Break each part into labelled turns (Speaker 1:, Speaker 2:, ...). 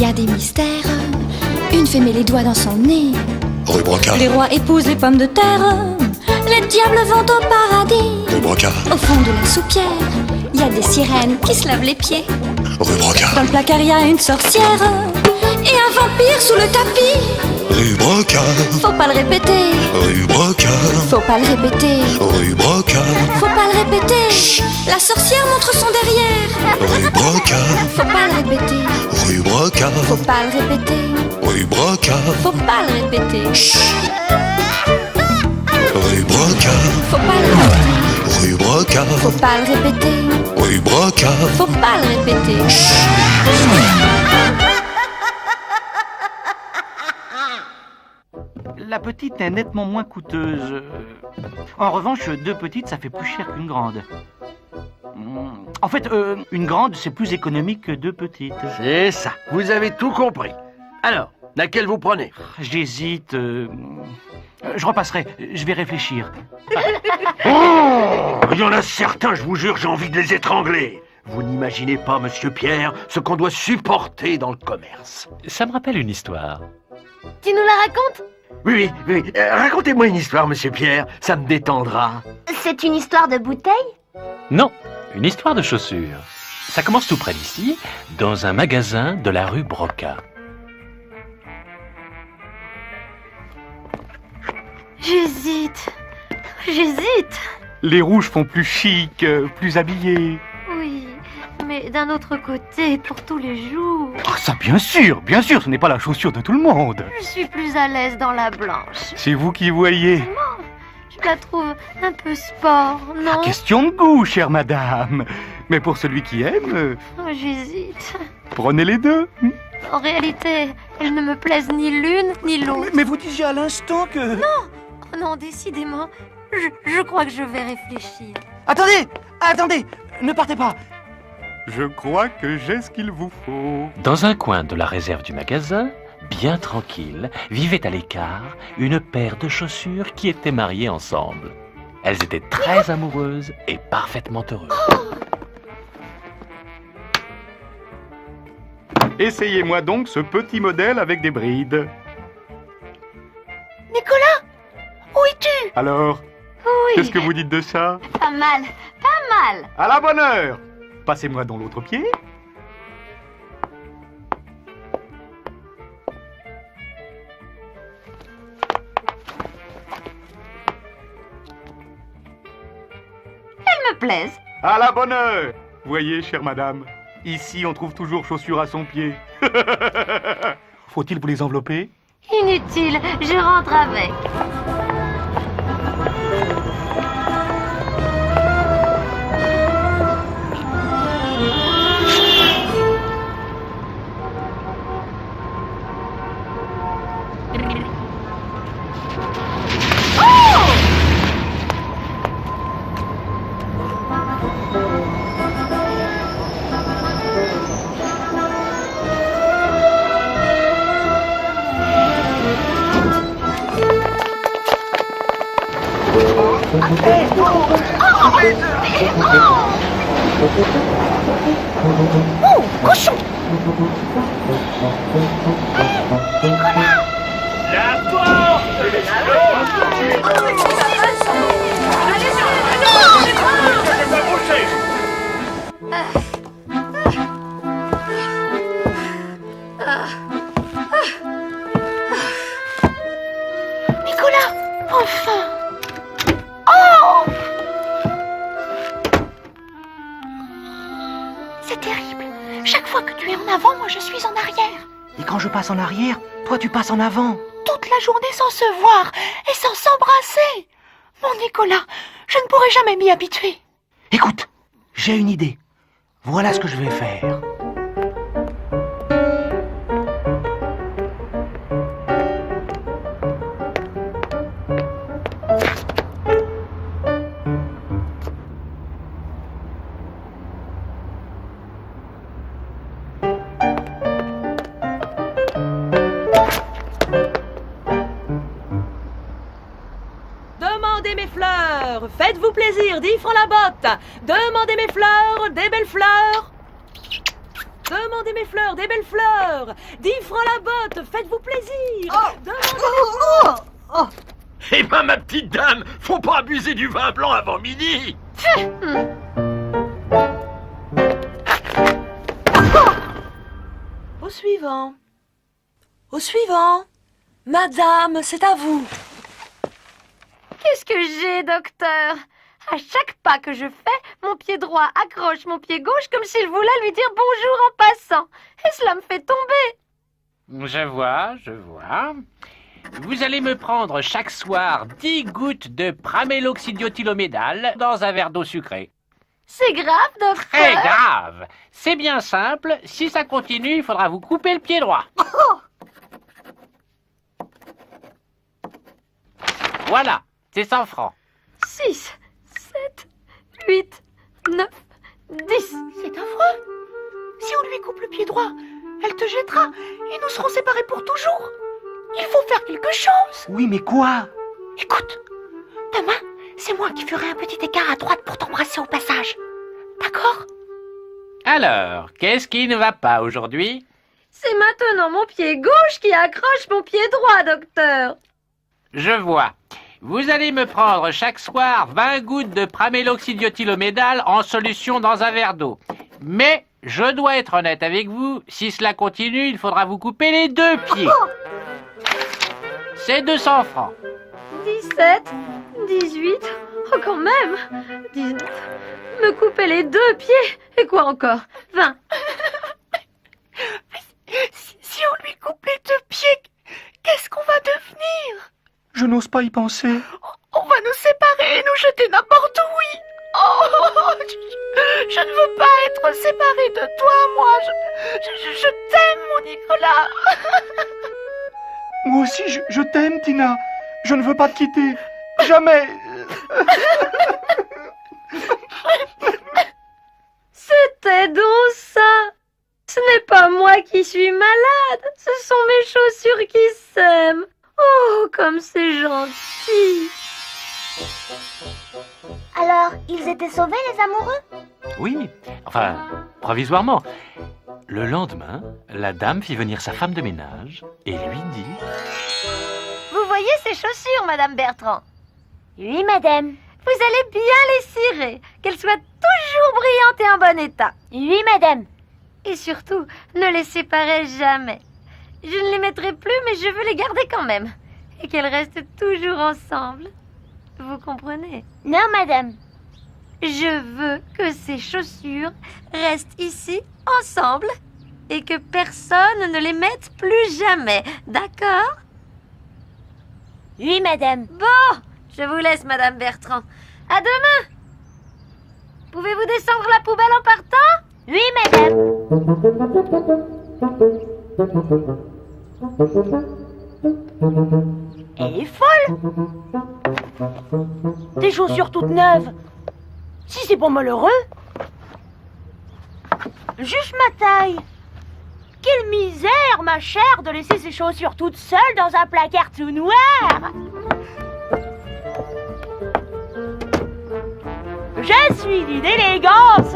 Speaker 1: a des mystères. Une fée met les doigts dans son nez.
Speaker 2: Rue Brocard.
Speaker 1: Les rois épousent les pommes de terre. Les diables vont au paradis.
Speaker 2: Rue Brocard.
Speaker 1: Au fond de la soupière, il y a des sirènes qui se lavent les pieds.
Speaker 2: Rue Brocard.
Speaker 1: Dans le placard, il y a une sorcière et un vampire sous le tapis.
Speaker 2: Rue Brocard.
Speaker 1: Faut pas le répéter.
Speaker 2: Rue Brocard.
Speaker 1: Faut pas le répéter.
Speaker 2: Rue Brocard.
Speaker 1: Faut pas le répéter. Chut. La sorcière montre son derrière.
Speaker 2: Rue Brocard.
Speaker 1: Faut pas le répéter.
Speaker 2: Rue Brocard.
Speaker 1: Faut pas le répéter.
Speaker 2: Rue Brocard.
Speaker 1: Faut pas le répéter.
Speaker 2: Chut. Rue Brocard.
Speaker 1: Faut pas le répéter.
Speaker 2: Rue Brocard.
Speaker 1: Faut pas le répéter.
Speaker 2: Rue Brocard.
Speaker 1: Faut pas le répéter.
Speaker 3: La petite est nettement moins coûteuse. En revanche, 2 petites, ça fait plus cher qu'une grande. En fait, une grande, c'est plus économique que 2 petites.
Speaker 4: C'est ça, vous avez tout compris. Alors, laquelle vous prenez?
Speaker 3: J'hésite. Je repasserai, je vais réfléchir.
Speaker 4: Oh, il y en a certains, je vous jure, j'ai envie de les étrangler. Vous n'imaginez pas, monsieur Pierre, ce qu'on doit supporter dans le commerce.
Speaker 5: Ça me rappelle une histoire.
Speaker 6: Tu nous la racontes?
Speaker 4: Oui. Racontez-moi une histoire, monsieur Pierre, ça me détendra.
Speaker 6: C'est une histoire de bouteille?
Speaker 5: Non, une histoire de chaussures. Ça commence tout près d'ici, dans un magasin de la rue Brocard.
Speaker 6: J'hésite.
Speaker 3: Les rouges font plus chic, plus habillés.
Speaker 6: Oui, mais d'un autre côté, pour tous les jours,
Speaker 3: Ah, ça, bien sûr, ce n'est pas la chaussure de tout le monde.
Speaker 6: je suis plus à l'aise dans la blanche.
Speaker 3: C'est vous qui voyez.
Speaker 6: Je la trouve un peu sport, non?
Speaker 3: Question de goût, chère madame. Mais pour celui qui aime,
Speaker 6: J'hésite.
Speaker 3: prenez les 2.
Speaker 6: En réalité, elles ne me plaisent ni l'une ni l'autre.
Speaker 3: Mais vous disiez à l'instant que...
Speaker 6: Oh non, décidément, je crois que je vais réfléchir.
Speaker 3: Attendez, ne partez pas. Je crois que j'ai ce qu'il vous faut.
Speaker 5: Dans un coin de la réserve du magasin, bien tranquille, vivait à l'écart une paire de chaussures qui étaient mariées ensemble. Elles étaient très amoureuses et parfaitement heureuses.
Speaker 3: Essayez-moi donc ce petit modèle avec des brides.
Speaker 6: Nicolas, où es-tu?
Speaker 3: Alors,
Speaker 6: Oui,
Speaker 3: qu'est-ce que vous dites de ça?
Speaker 6: pas mal.
Speaker 3: À la bonne heure. Passez-moi dans l'autre pied.
Speaker 6: Elles me plaisent.
Speaker 3: À la bonne heure. Voyez, chère madame, ici on trouve toujours chaussures à son pied. Faut-il vous les envelopper?
Speaker 6: Inutile, je rentre avec. Oh, cochon! Nicolas, enfin! Oh! C'est terrible. Chaque fois que tu es en avant, moi je suis en arrière.
Speaker 3: Et quand je passe en arrière, toi tu passes en avant.
Speaker 6: Toute la journée sans se voir et sans s'embrasser. Mon Nicolas, je ne pourrai jamais m'y habituer.
Speaker 3: Écoute, j'ai une idée. Voilà ce que je vais faire.
Speaker 7: Demandez mes fleurs, faites-vous plaisir, 10 francs la botte. Demandez mes fleurs, des belles fleurs. Demandez mes fleurs, des belles fleurs. 10 francs la botte, faites-vous plaisir. Demandez...
Speaker 4: Eh ben, ma petite dame, faut pas abuser du vin blanc avant midi.
Speaker 7: Au suivant. Au suivant. Madame, c'est à vous.
Speaker 8: Qu'est-ce que j'ai, docteur? À chaque pas que je fais, mon pied droit accroche mon pied gauche comme s'il voulait lui dire bonjour en passant. Et cela me fait tomber.
Speaker 5: Je vois. Vous allez me prendre chaque soir 10 gouttes de praméloxydiotylomédal dans un verre d'eau sucrée.
Speaker 8: C'est grave, docteur?
Speaker 5: Très grave. C'est bien simple. Si ça continue, il faudra vous couper le pied droit. Voilà, c'est 100 francs.
Speaker 8: 6, 7, 8, 9, 10.
Speaker 6: C'est affreux. Si on lui coupe le pied droit, elle te jettera et nous serons séparés pour toujours. Il faut faire quelque chose.
Speaker 3: Oui, mais quoi?
Speaker 6: Écoute, demain, c'est moi qui ferai un petit écart à droite pour t'embrasser au passage. D'accord?
Speaker 5: Alors, qu'est-ce qui ne va pas aujourd'hui?
Speaker 8: C'est maintenant mon pied gauche qui accroche mon pied droit, docteur.
Speaker 5: Je vois. Vous allez me prendre chaque soir 20 gouttes de praméloxydiotylomédal en solution dans un verre d'eau. Mais je dois être honnête avec vous, si cela continue, il faudra vous couper les 2 pieds. C'est 200 francs.
Speaker 8: 17, 18, oh quand même, 19, me couper les 2 pieds, et quoi encore? 20.
Speaker 6: Si on lui coupe les 2 pieds, qu'est-ce qu'on va devenir?
Speaker 3: Je n'ose pas y penser.
Speaker 6: On va nous séparer et nous jeter n'importe où, oui. Oh, je ne veux pas être séparée de toi, moi. Je t'aime, mon Nicolas.
Speaker 9: Moi aussi, je t'aime, Tina. Je ne veux pas te quitter. Jamais.
Speaker 8: C'était donc ça. Ce n'est pas moi qui suis malade, ce sont mes chaussures qui s'aiment. Oh, comme c'est gentil.
Speaker 1: Alors, ils étaient sauvés, les amoureux?
Speaker 5: Oui, enfin, provisoirement. Le lendemain, la dame fit venir sa femme de ménage et lui dit...
Speaker 8: Vous voyez ces chaussures, Madame Bertrand?
Speaker 1: Oui, madame.
Speaker 8: Vous allez bien les cirer, qu'elles soient toujours brillantes et en bon état.
Speaker 1: Oui, madame.
Speaker 8: Et surtout, ne les séparez jamais. Je ne les mettrai plus, mais je veux les garder quand même. Et qu'elles restent toujours ensemble. Vous comprenez?
Speaker 1: Non, madame.
Speaker 8: Je veux que ces chaussures restent ici, ensemble, et que personne ne les mette plus jamais. D'accord?
Speaker 1: Oui, madame.
Speaker 8: Bon, je vous laisse, Madame Bertrand. À demain! Pouvez-vous descendre la poubelle en partant?
Speaker 1: Oui, madame. Elle est folle. Des chaussures toutes neuves. Si c'est pour malheureux. Juste ma taille. Quelle misère, ma chère, de laisser ses chaussures toutes seules dans un placard tout noir. Je suis d'une élégance.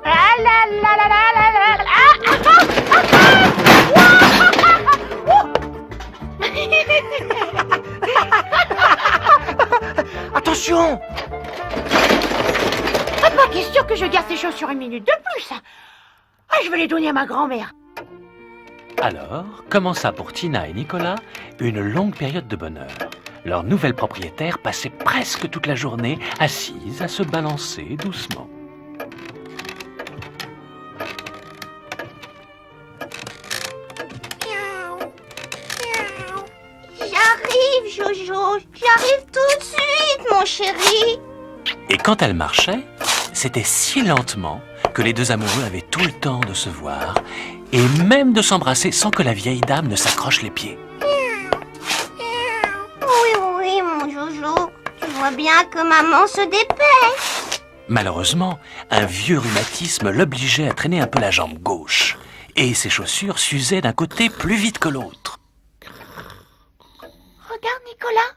Speaker 1: Ah là là là là là là là.
Speaker 3: Attention!
Speaker 6: Pas question que je garde ces chaussures une minute de plus. Ah, je vais les donner à ma grand-mère.
Speaker 5: Alors, commença pour Tina et Nicolas une longue période de bonheur. Leur nouvelle propriétaire passait presque toute la journée assise à se balancer doucement.
Speaker 1: J'arrive, Jojo. J'arrive tout de suite, mon chéri.
Speaker 5: Et quand elle marchait, c'était si lentement que les deux amoureux avaient tout le temps de se voir et même de s'embrasser sans que la vieille dame ne s'accroche les pieds.
Speaker 1: Oui, mon Jojo. Tu vois bien que maman se dépêche.
Speaker 5: Malheureusement, un vieux rhumatisme l'obligeait à traîner un peu la jambe gauche et ses chaussures s'usaient d'un côté plus vite que l'autre.
Speaker 6: Regarde, Nicolas.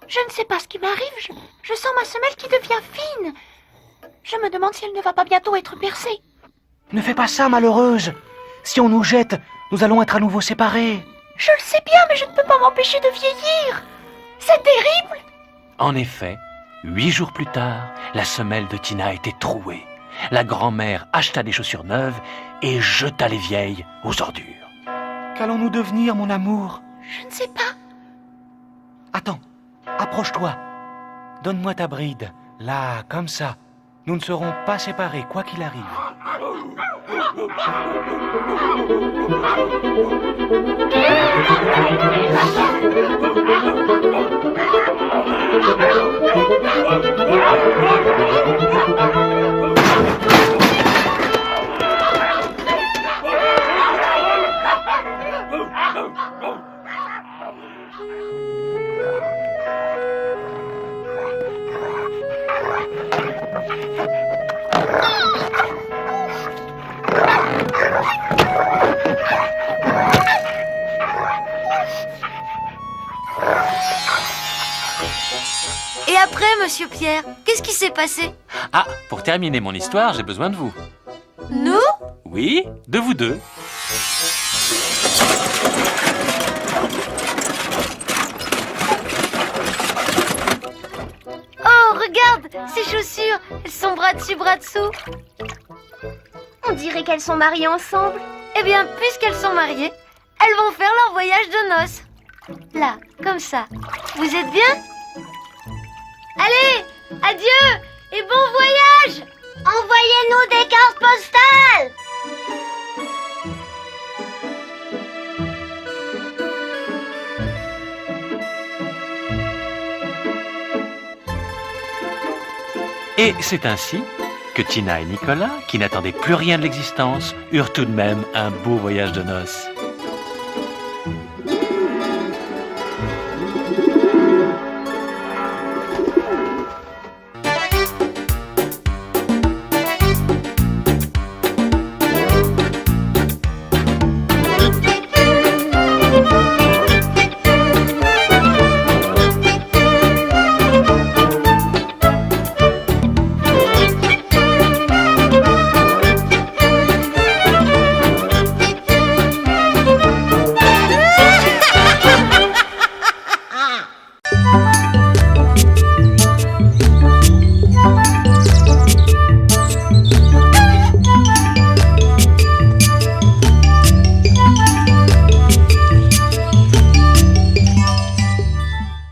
Speaker 6: Je ne sais pas ce qui m'arrive. Je sens ma semelle qui devient fine. Je me demande si elle ne va pas bientôt être percée.
Speaker 3: Ne fais pas ça, malheureuse. Si on nous jette, nous allons être à nouveau séparés.
Speaker 6: Je le sais bien, mais je ne peux pas m'empêcher de vieillir. C'est terrible.
Speaker 10: En effet, 8 jours plus tard, la semelle de Tina était trouée. La grand-mère acheta des chaussures neuves et jeta les vieilles aux ordures.
Speaker 3: Qu'allons-nous devenir, mon amour?
Speaker 6: Je ne sais pas.
Speaker 3: Attends, approche-toi. Donne-moi ta bride. Là, comme ça. Nous ne serons pas séparés, quoi qu'il arrive.
Speaker 8: Et après, monsieur Pierre, qu'est-ce qui s'est passé?
Speaker 10: Ah, pour terminer mon histoire, j'ai besoin de vous.
Speaker 8: Nous?
Speaker 10: Oui, de vous deux.
Speaker 8: Oh, regarde, ces chaussures, elles sont bras dessus, bras dessous.
Speaker 1: On dirait qu'elles sont mariées ensemble.
Speaker 8: Eh bien, puisqu'elles sont mariées, elles vont faire leur voyage de noces. Là, comme ça. Vous êtes bien? Allez, adieu et bon voyage!
Speaker 1: Envoyez-nous des cartes postales.
Speaker 10: Et c'est ainsi que Tina et Nicolas, qui n'attendaient plus rien de l'existence, eurent tout de même un beau voyage de noces.